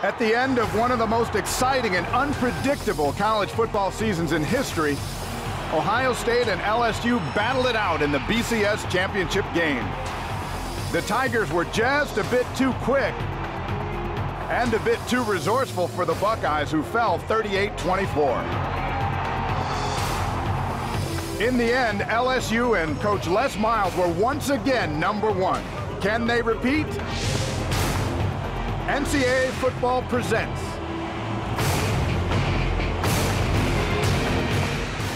At the end of one of the most exciting and unpredictable college football seasons in history, Ohio State and LSU battled it out in the BCS championship game. The Tigers were just a bit too quick and a bit too resourceful for the Buckeyes, who fell 38-24. In the end, LSU and Coach Les Miles were once again #1. Can they repeat? NCAA Football presents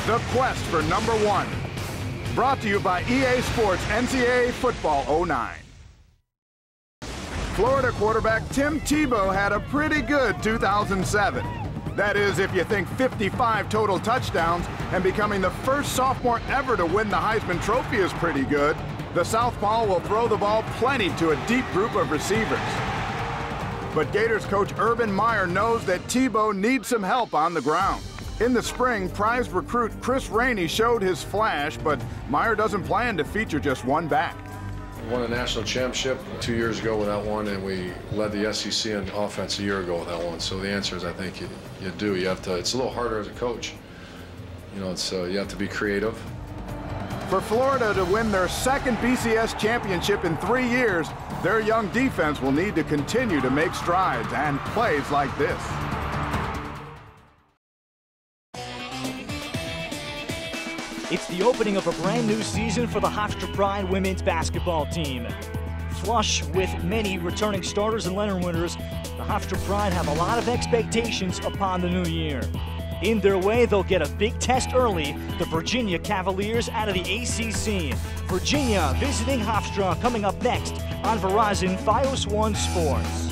The Quest for #1. Brought to you by EA Sports NCAA Football 09. Florida quarterback Tim Tebow had a pretty good 2007. That is, if you think 55 total touchdowns and becoming the first sophomore ever to win the Heisman Trophy is pretty good, the Southpaw will throw the ball plenty to a deep group of receivers. But Gators coach Urban Meyer knows that Tebow needs some help on the ground. In the spring, prized recruit Chris Rainey showed his flash, but Meyer doesn't plan to feature just one back. We won a national championship 2 years ago without one, and we led the SEC in offense a year ago without one. So the answer is, I think you do. You have to. It's a little harder as a coach. You know, it's you have to be creative. For Florida to win their second BCS championship in 3 years, their young defense will need to continue to make strides and plays like this. It's the opening of a brand new season for the Hofstra Pride women's basketball team. Flush with many returning starters and Leonard winners, the Hofstra Pride have a lot of expectations upon the new year. In their way, they'll get a big test early, the Virginia Cavaliers out of the ACC. Virginia visiting Hofstra, coming up next on Verizon Fios One Sports.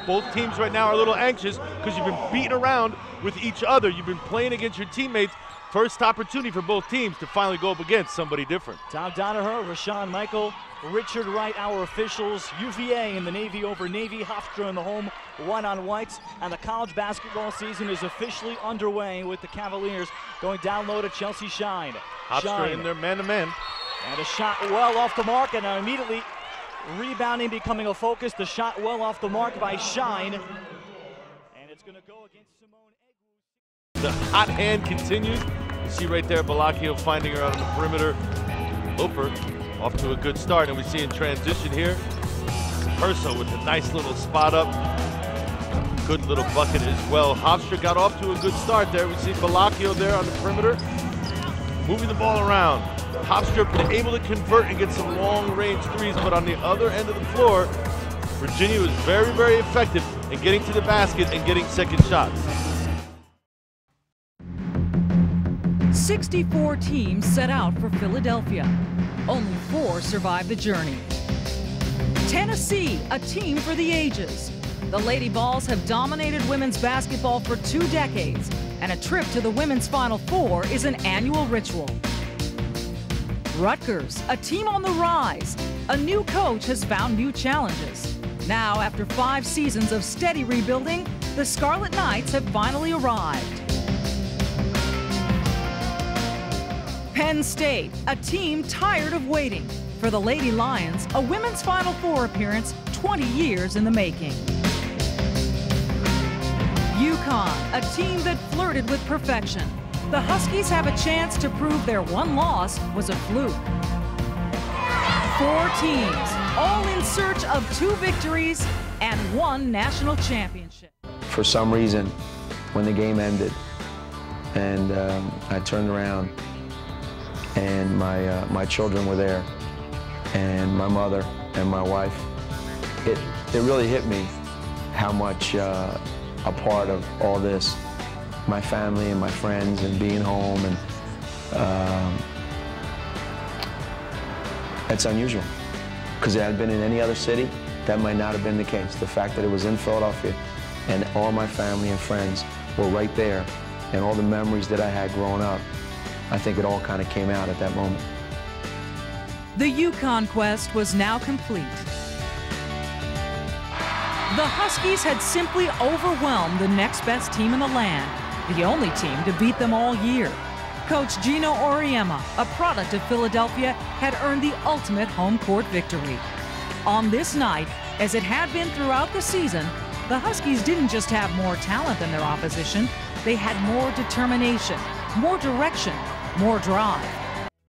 Both teams right now are a little anxious because you've been beating around with each other. You've been playing against your teammates. First opportunity for both teams to finally go up against somebody different. Tom Donaher, Rashawn Michael, Richard Wright, our officials. UVA in the Navy over Navy, Hofstra in the home, white on whites. And the college basketball season is officially underway with the Cavaliers going down low to Chelsea Shine. Hofstra in their man-to-man. And a shot well off the mark, and now immediately rebounding becoming a focus. The shot well off the mark by Shine. And it's going to go against Simone Egwu. The hot hand continues. You see right there, Balakio finding her out on the perimeter. Loper off to a good start, and we see in transition here, Perso with a nice little spot up. Good little bucket as well. Hofstra got off to a good start there. We see Balakio there on the perimeter, moving the ball around. Hofstra been able to convert and get some long-range threes, but on the other end of the floor, Virginia was very, very effective in getting to the basket and getting second shots. 64 teams set out for Philadelphia. Only 4 survived the journey. Tennessee, a team for the ages. The Lady Vols have dominated women's basketball for 2 decades, and a trip to the women's Final Four is an annual ritual. Rutgers, a team on the rise. A new coach has found new challenges. Now, after 5 seasons of steady rebuilding, the Scarlet Knights have finally arrived. Penn State, a team tired of waiting. For the Lady Lions, a women's Final Four appearance 20 years in the making. UConn, a team that flirted with perfection. The Huskies have a chance to prove their one loss was a fluke. 4 teams, all in search of 2 victories and 1 national championship. For some reason, when the game ended and I turned around and my children were there and my mother and my wife, it really hit me how much a part of all this, my family and my friends and being home, and it's unusual because it had been in any other city, that might not have been the case. The fact that it was in Philadelphia and all my family and friends were right there, and all the memories that I had growing up, I think it all kind of came out at that moment. The UConn quest was now complete. The Huskies had simply overwhelmed the next best team in the land, the only team to beat them all year. Coach Gino Auriemma, a product of Philadelphia, had earned the ultimate home court victory. On this night, As it had been throughout the season, the Huskies didn't just have more talent than their opposition, they had more determination, more direction, more drive.